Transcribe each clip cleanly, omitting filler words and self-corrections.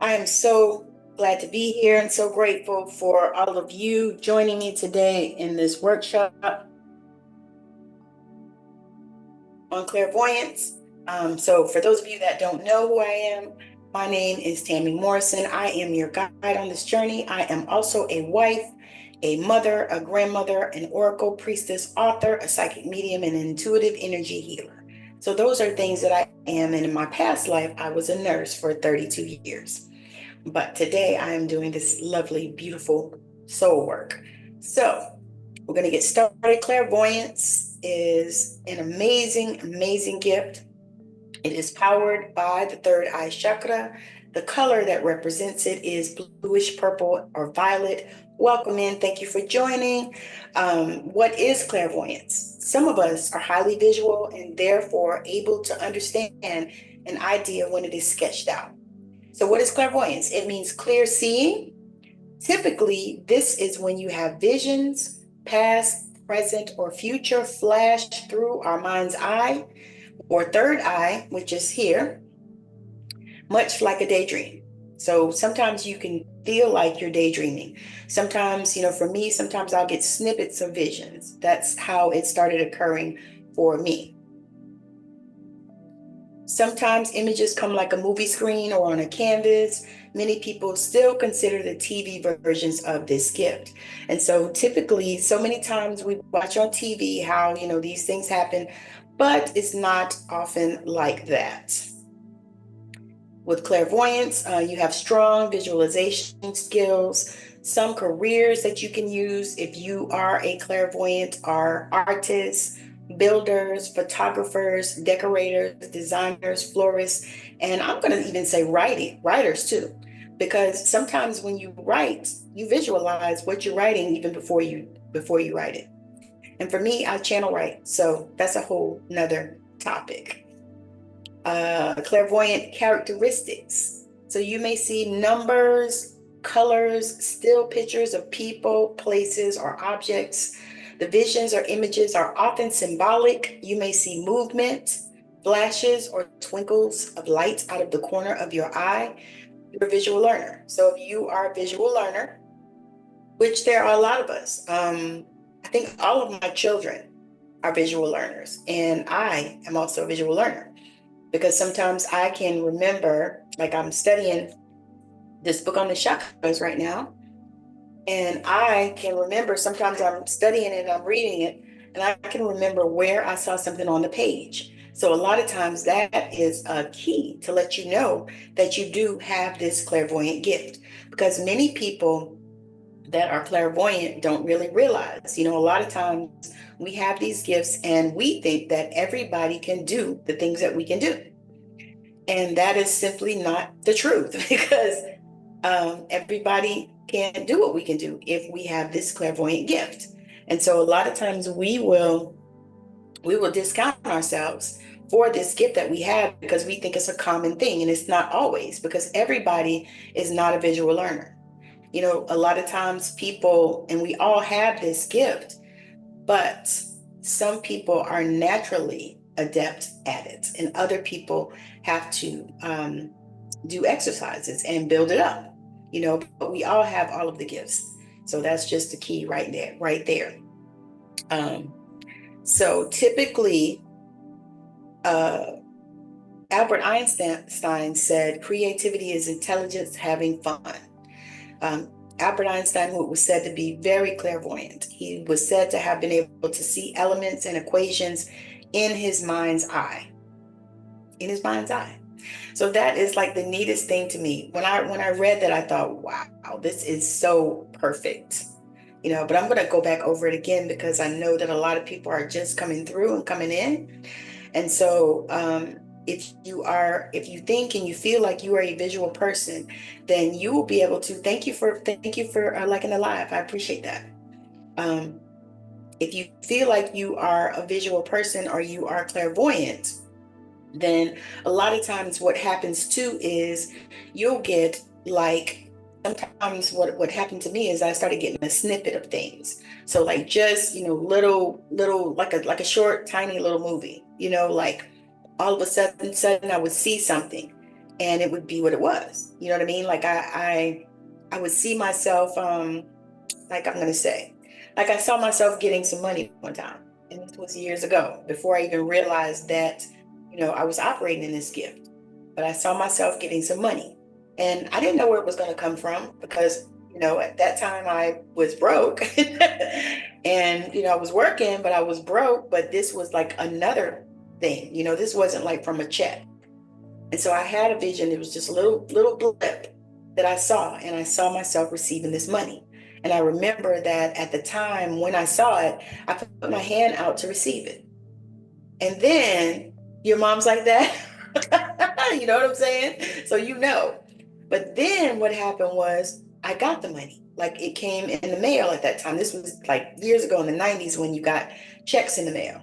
I am so glad to be here and so grateful for all of you joining me today in this workshop on clairvoyance. So, for those of you that don't know who I am, my name is Tammy Morrison. I am your guide on this journey. I am also a wife, a mother, a grandmother, an oracle priestess, author, a psychic medium, and an intuitive energy healer. So, those are things that I am. And in my past life, I was a nurse for 32 years. But today I am doing this lovely, beautiful soul work. So we're going to get started. Clairvoyance is an amazing, amazing gift. It is powered by the third eye chakra. The color that represents it is bluish purple or violet. Welcome in. Thank you for joining. What is clairvoyance? Some of us are highly visual and therefore able to understand an idea when it is sketched out. So, what is clairvoyance? It means clear seeing. Typically, this is when you have visions, past, present, or future flash through our mind's eye or third eye, which is here, much like a daydream. So sometimes you can feel like you're daydreaming. Sometimes, for me, sometimes I'll get snippets of visions. That's how it started occurring for me. Sometimes images come like a movie screen or on a canvas. Many people still consider the TV versions of this gift. And so typically, so many times we watch on TV how, these things happen, but it's not often like that. With clairvoyance, you have strong visualization skills, some careers that you can use if you are a clairvoyant are artists, builders, photographers, decorators, designers, florists, and I'm going to even say writers too, because sometimes when you write, you visualize what you're writing even before you write it. And for me, I channel write, so that's a whole nother topic. Clairvoyant characteristics. So you may see numbers, colors, still pictures of people, places, or objects. The visions or images are often symbolic. You may see movement, flashes, or twinkles of light out of the corner of your eye. You're a visual learner. So if you are a visual learner, which there are a lot of us, I think all of my children are visual learners, and I am also a visual learner because sometimes I can remember, like I'm studying this book on the chakras right now, and I can remember sometimes I'm studying it and I'm reading it, and I can remember where I saw something on the page. So a lot of times that is a key to let you know that you do have this clairvoyant gift, because many people that are clairvoyant don't really realize, a lot of times we have these gifts and we think that everybody can do the things that we can do. And that is simply not the truth because everybody can't do what we can do if we have this clairvoyant gift. And so a lot of times we will discount ourselves for this gift that we have because we think it's a common thing, and it's not always, because everybody is not a visual learner. A lot of times people, and we all have this gift, but some people are naturally adept at it, and other people have to do exercises and build it up. But we all have all of the gifts. So that's just the key right there, right there. So typically, Albert Einstein said, creativity is intelligence having fun. Albert Einstein was said to be very clairvoyant. He was said to have been able to see elements and equations in his mind's eye. In his mind's eye. So that is like the neatest thing to me. When I read that, I thought, wow, this is so perfect. But I'm going to go back over it again because I know that a lot of people are just coming through and coming in. And so if you think and you feel like you are a visual person, then you will be able to thank you for liking the live. I appreciate that. If you feel like you are a visual person or you are clairvoyant, then a lot of times what happens too is you'll get, like, sometimes what happened to me is I started getting a snippet of things. So like just, little, like a short, tiny little movie, like all of a sudden I would see something and it would be what it was. You know what I mean? Like I would see myself, like I'm going to say, like I saw myself getting some money one time. And this was years ago, before I even realized that, I was operating in this gift. But I saw myself getting some money. And I didn't know where it was going to come from because, at that time I was broke. And, I was working, but I was broke. But this was like another thing. This wasn't like from a check. And so I had a vision. It was just a little blip that I saw, and I saw myself receiving this money. And I remember that at the time when I saw it, I put my hand out to receive it. And then your mom's like that. You know what I'm saying? So But then what happened was I got the money. Like it came in the mail at that time. This was like years ago in the 90s when you got checks in the mail.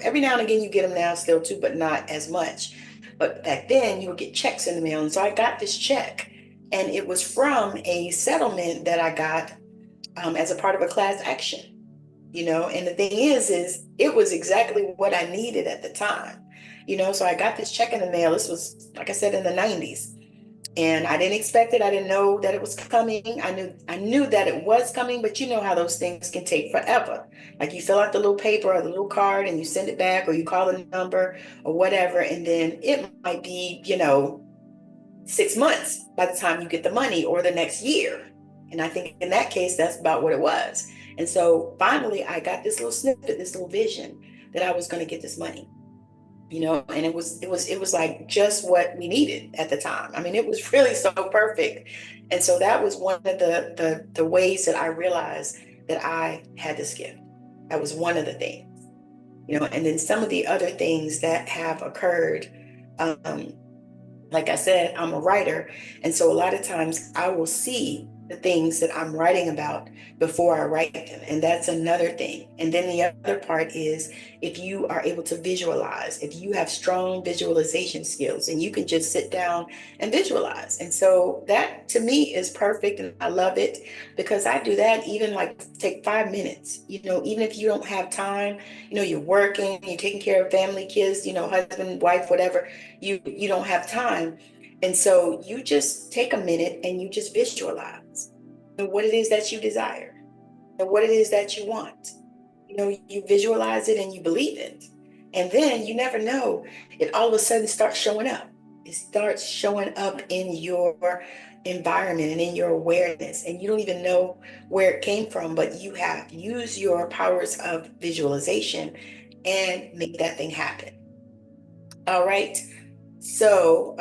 Every now and again you get them now still too, but not as much. But back then you would get checks in the mail. And so I got this check, and it was from a settlement that I got as a part of a class action. And the thing is it was exactly what I needed at the time. So I got this check in the mail. This was, like I said, in the 90s. And I didn't expect it. I didn't know that it was coming. I knew that it was coming, but you know how those things can take forever. Like you fill out the little paper or the little card and you send it back, or you call a number or whatever, and then it might be, 6 months by the time you get the money, or the next year. And I think in that case, that's about what it was. And so finally I got this little snippet, this little vision that I was going to get this money. And it was like just what we needed at the time. I mean, it was really so perfect. And so that was one of the ways that I realized that I had this gift. That was one of the things. And then some of the other things that have occurred, like I said, I'm a writer. And so a lot of times I will see the things that I'm writing about before I write them. And that's another thing. And then the other part is if you are able to visualize, if you have strong visualization skills, and you can just sit down and visualize. And so that to me is perfect. And I love it because I do that even like take 5 minutes, even if you don't have time, you're working, you're taking care of family, kids, husband, wife, whatever, you don't have time. And so you just take a minute and you just visualize what it is that you desire and what it is that you want. You visualize it and you believe it. And then you never know, it all of a sudden starts showing up. It starts showing up in your environment and in your awareness. And you don't even know where it came from, but you have used your powers of visualization and make that thing happen. All right. So,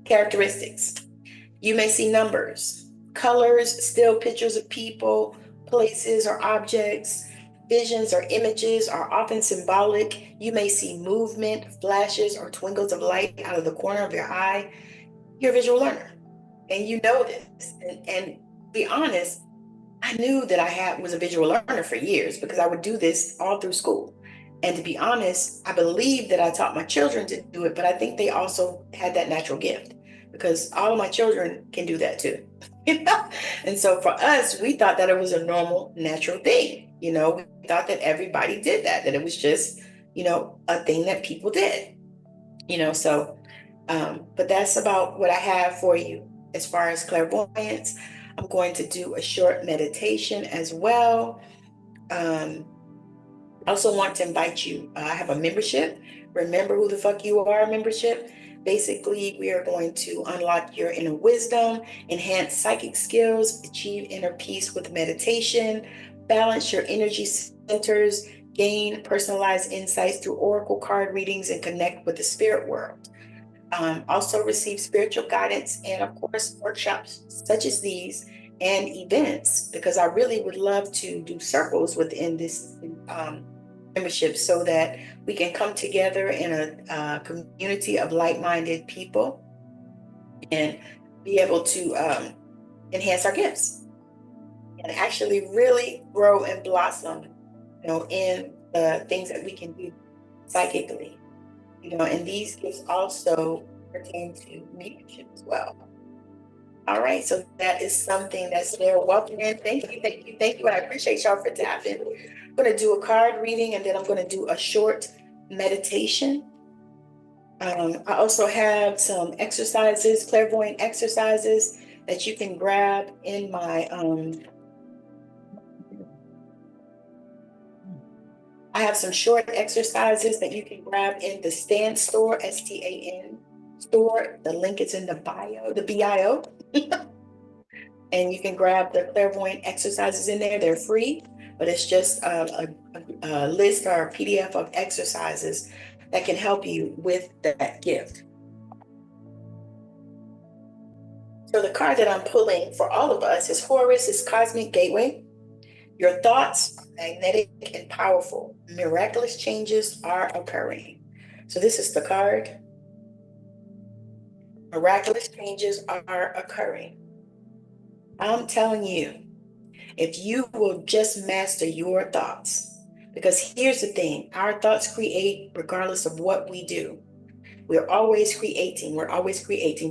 characteristics. You may see numbers, colors, still pictures of people, places, or objects. Visions or images are often symbolic. You may see movement, flashes, or twinkles of light out of the corner of your eye. You're a visual learner, and you know this. And be honest, I knew that I was a visual learner for years because I would do this all through school. And to be honest, I believe that I taught my children to do it, but I think they also had that natural gift because all of my children can do that too. And so for us, we thought that it was a normal, natural thing. We thought that everybody did that it was just, a thing that people did, but that's about what I have for you as far as clairvoyance. I'm going to do a short meditation as well. I also want to invite you. I have a membership. Remember who the fuck you are membership. Basically, we are going to unlock your inner wisdom, enhance psychic skills, achieve inner peace with meditation, balance your energy centers, gain personalized insights through oracle card readings, and connect with the spirit world. Also receive spiritual guidance and, of course, workshops such as these and events, because I really would love to do circles within this membership so that we can come together in a community of like-minded people and be able to enhance our gifts and actually really grow and blossom, in the things that we can do psychically. And these gifts also pertain to mediumship as well. All right, so that is something that's there. Welcome in. Thank you, thank you, thank you. And I appreciate y'all for tapping. I'm going to do a card reading, and then I'm going to do a short meditation. I also have some exercises, clairvoyant exercises that you can grab in my, I have some short exercises that you can grab in the Stan store, STAN store. The link is in the bio, the BIO. And you can grab the clairvoyant exercises in there. They're free, but it's just a list or a PDF of exercises that can help you with that gift. So the card that I'm pulling for all of us is Horus, is Cosmic Gateway. Your thoughts are magnetic and powerful. Miraculous changes are occurring. So this is the card. Miraculous changes are occurring. I'm telling you, if you will just master your thoughts, because here's the thing, our thoughts create regardless of what we do. We're always creating,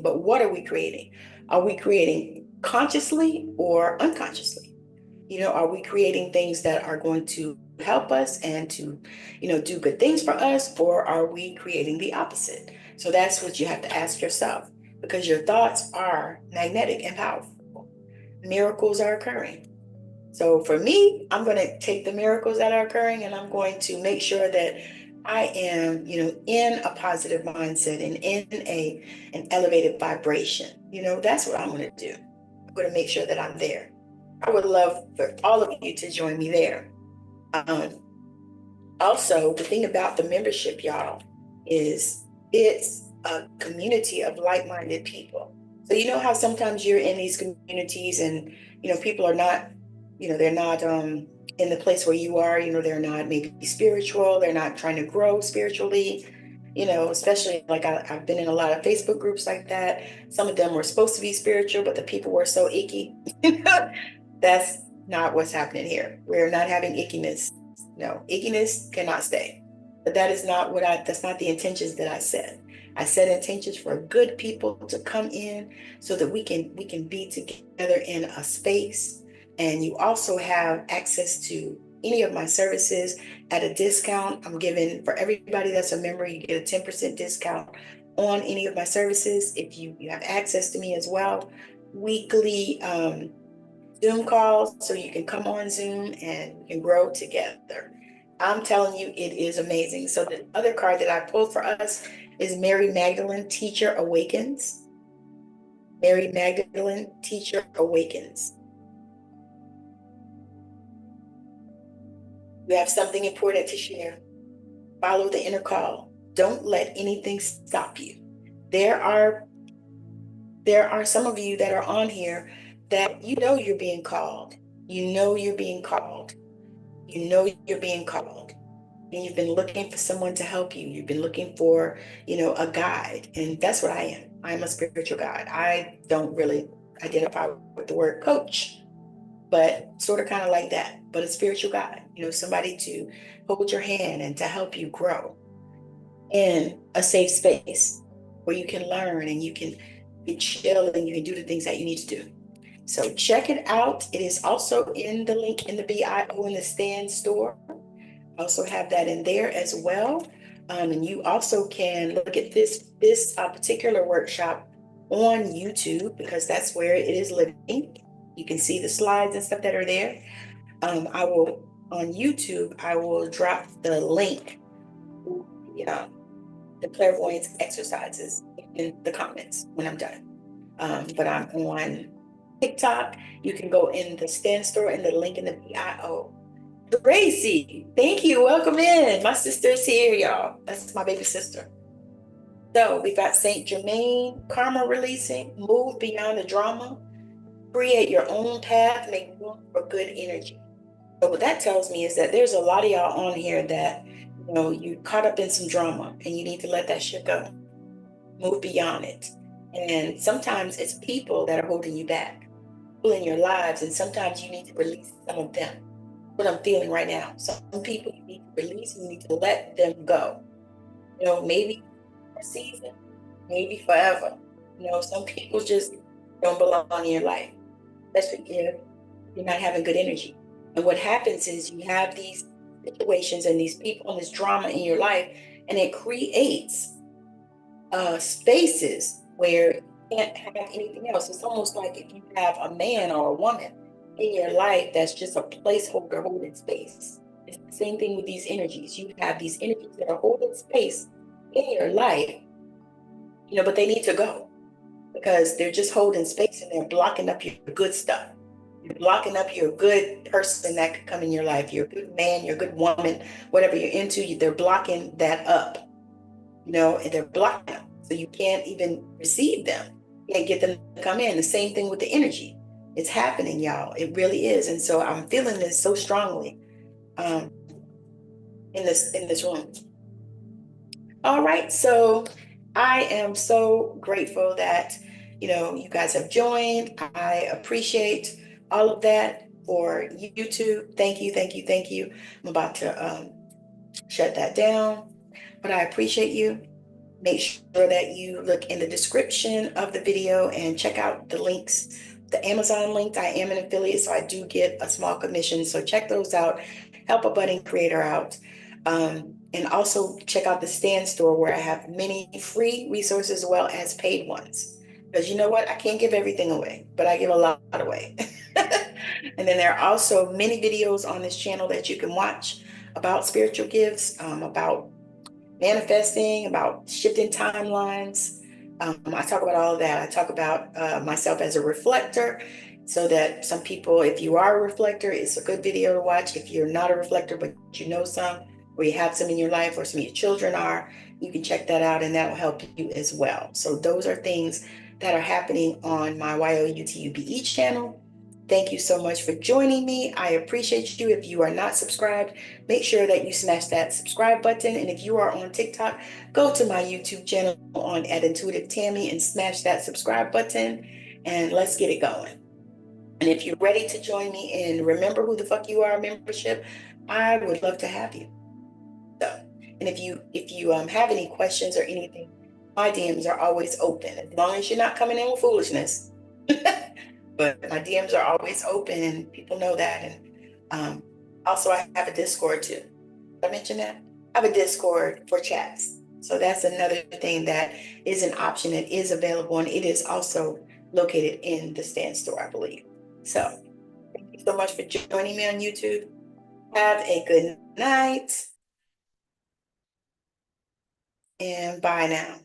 but what are we creating? Are we creating consciously or unconsciously? Are we creating things that are going to help us and to, do good things for us, or are we creating the opposite? So that's what you have to ask yourself, because your thoughts are magnetic and powerful. Miracles are occurring. So for me, I'm going to take the miracles that are occurring and I'm going to make sure that I am, in a positive mindset and in an elevated vibration. That's what I'm going to do. I'm going to make sure that I'm there. I would love for all of you to join me there. Also, the thing about the membership, y'all, is it's a community of like-minded people. So you know how sometimes you're in these communities and, people are not, they're not in the place where you are, they're not maybe spiritual, they're not trying to grow spiritually, especially like I've been in a lot of Facebook groups like that. Some of them were supposed to be spiritual, but the people were so icky. That's not what's happening here. We're not having ickiness. No, ickiness cannot stay. But that is not that's not the intentions that I set. I set intentions for good people to come in so that we can be together in a space. And you also have access to any of my services at a discount. I'm giving, for everybody that's a member, you get a 10% discount on any of my services. If you have access to me as well, weekly Zoom calls, so you can come on Zoom and we can grow together. I'm telling you, it is amazing. So the other card that I pulled for us is Mary Magdalene, Teacher Awakens. Mary Magdalene, Teacher Awakens. You have something important to share. Follow the inner call. Don't let anything stop you. There are some of you that are on here that you're being called. You're being called. You're being called. And you've been looking for someone to help you. You've been looking for, a guide. And that's what I am. I'm a spiritual guide. I don't really identify with the word coach, but sort of kind of like that. But a spiritual guide, somebody to hold your hand and to help you grow in a safe space where you can learn and you can be chill and you can do the things that you need to do. So check it out. It is also in the link in the BIO in the Stan store. Also have that in there as well. And you also can look at this particular workshop on YouTube, because that's where it is living. You can see the slides and stuff that are there. On YouTube, I will drop the link, the clairvoyance exercises in the comments when I'm done. But I'm on TikTok. You can go in the Stan store and the link in the BIO. Gracie, thank you. Welcome in. My sister's here, y'all. That's my baby sister. So we got Saint Germain, karma releasing, move beyond the drama, create your own path, make room for good energy. So what that tells me is that there's a lot of y'all on here that, you caught up in some drama and you need to let that shit go. Move beyond it. And sometimes it's people that are holding you back, people in your lives, and sometimes you need to release some of them. What I'm feeling right now. Some people you need to release, you need to let them go. Maybe for a season, maybe forever. Some people just don't belong in your life, especially if you're not having good energy. And what happens is you have these situations and these people and this drama in your life, and it creates spaces where you can't have anything else. It's almost like if you have a man or a woman in your life that's just a placeholder holding space. It's the same thing with these energies. You have these energies that are holding space in your life, but they need to go because they're just holding space and they're blocking up your good stuff. You're blocking up your good person that could come in your life, your good man, your good woman, whatever you're into, they're blocking that up, and they're blocking them. So you can't even receive them. You can't get them to come in. The same thing with the energy. It's happening, y'all. It really is. And so I'm feeling this so strongly um, in this room. All right. So I am so grateful that, you guys have joined. I appreciate all of that for YouTube. Thank you, thank you, thank you. I'm about to shut that down, but I appreciate you. Make sure that you look in the description of the video and check out the links. The Amazon link, I am an affiliate, so I do get a small commission. So check those out. Help a budding creator out. And also check out the Stand store where I have many free resources as well as paid ones. Because you know what? I can't give everything away, but I give a lot away. And then there are also many videos on this channel that you can watch about spiritual gifts, about manifesting, about shifting timelines. I talk about all of that. I talk about myself as a reflector, so that some people, if you are a reflector, it's a good video to watch. If you're not a reflector, but you know some, or you have some in your life, or some of your children are, you can check that out and that'll help you as well. So those are things that are happening on my YOUTUBE channel. Thank you so much for joining me. I appreciate you. If you are not subscribed, make sure that you smash that subscribe button. And if you are on TikTok, go to my YouTube channel at Intuitive Tammy and smash that subscribe button and let's get it going. And if you're ready to join me in Remember Who the Fuck You Are membership, I would love to have you. So, and if you have any questions or anything, my DMs are always open as long as you're not coming in with foolishness. But my DMs are always open. People know that. And also, I have a Discord too. Did I mention that? I have a Discord for chats. So that's another thing that is an option. It is available, and it is also located in the Stand store, I believe. So thank you so much for joining me on YouTube. Have a good night. And bye now.